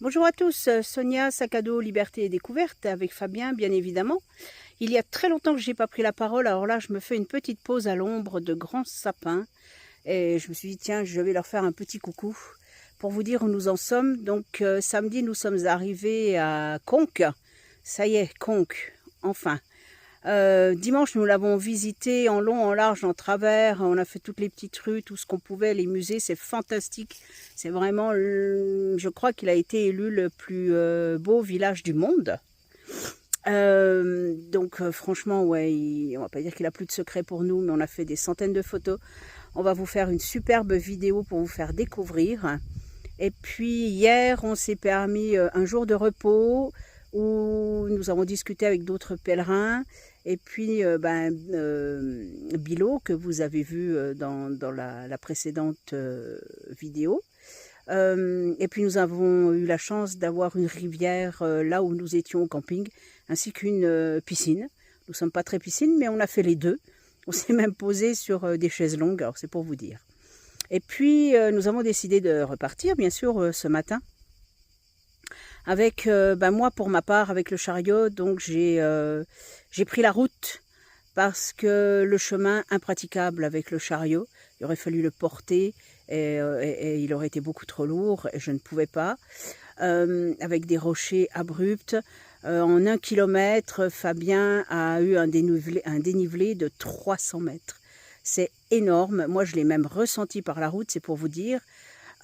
Bonjour à tous, Sonia, sac à dos, liberté et découverte, avec Fabien bien évidemment. Il y a très longtemps que je n'ai pas pris la parole, alors là je me fais une petite pause à l'ombre de grands sapins. Et je me suis dit tiens, je vais leur faire un petit coucou pour vous dire où nous en sommes. Donc samedi nous sommes arrivés à Conques, ça y est, Conques, enfin. Dimanche, nous l'avons visité en long, en large, en travers. On a fait toutes les petites rues, tout ce qu'on pouvait, les musées, c'est fantastique. C'est vraiment, je crois qu'il a été élu le plus beau village du monde. Donc franchement, ouais, on va pas dire qu'il a plus de secrets pour nous, mais on a fait des centaines de photos. On va vous faire une superbe vidéo pour vous faire découvrir. Et puis hier, on s'est permis un jour de repos où nous avons discuté avec d'autres pèlerins. Et puis, Bilo, que vous avez vu dans la précédente vidéo. Et puis, nous avons eu la chance d'avoir une rivière là où nous étions au camping, ainsi qu'une piscine. Nous ne sommes pas très piscine, mais on a fait les deux. On s'est même posé sur des chaises longues, alors c'est pour vous dire. Et puis, nous avons décidé de repartir, bien sûr, ce matin. Avec, moi, pour ma part, avec le chariot, donc j'ai pris la route parce que le chemin impraticable avec le chariot, il aurait fallu le porter et il aurait été beaucoup trop lourd et je ne pouvais pas. Avec des rochers abrupts. En 1 kilomètre, Fabien a eu un dénivelé de 300 mètres. C'est énorme. Moi, je l'ai même ressenti par la route, c'est pour vous dire.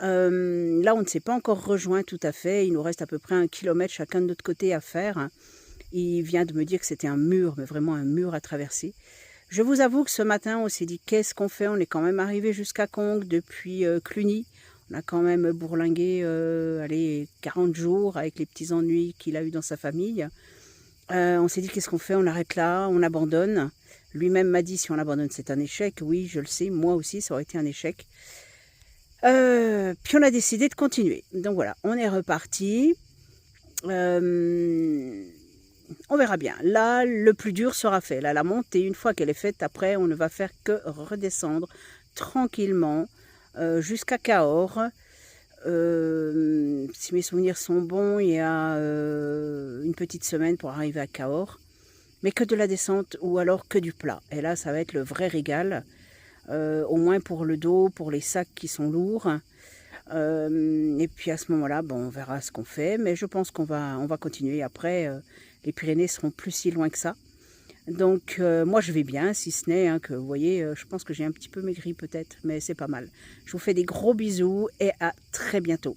Là, on ne s'est pas encore rejoint tout à fait. Il nous reste à peu près 1 kilomètre chacun de notre côté à faire. Il vient de me dire que c'était un mur, mais vraiment un mur à traverser. Je vous avoue que ce matin, on s'est dit qu'est-ce qu'on fait? On est quand même arrivé jusqu'à Conques depuis Cluny. On a quand même bourlingué 40 jours avec les petits ennuis qu'il a eu dans sa famille. On s'est dit qu'est-ce qu'on fait? On arrête là, on abandonne. Lui-même m'a dit si on abandonne c'est un échec. Oui, je le sais, moi aussi ça aurait été un échec. Puis on a décidé de continuer. Donc voilà, on est reparti. On verra bien. Là, le plus dur sera fait. Là, la montée, une fois qu'elle est faite, après, on ne va faire que redescendre tranquillement jusqu'à Cahors. Si mes souvenirs sont bons, il y a une petite semaine pour arriver à Cahors. Mais que de la descente ou alors que du plat. Et là, ça va être le vrai régal. Au moins pour le dos, pour les sacs qui sont lourds. Et puis à ce moment-là, on verra ce qu'on fait. Mais je pense qu'on va continuer. Après, les Pyrénées seront plus si loin que ça. Donc moi je vais bien, si ce n'est que vous voyez, je pense que j'ai un petit peu maigri peut-être, mais c'est pas mal. Je vous fais des gros bisous et à très bientôt.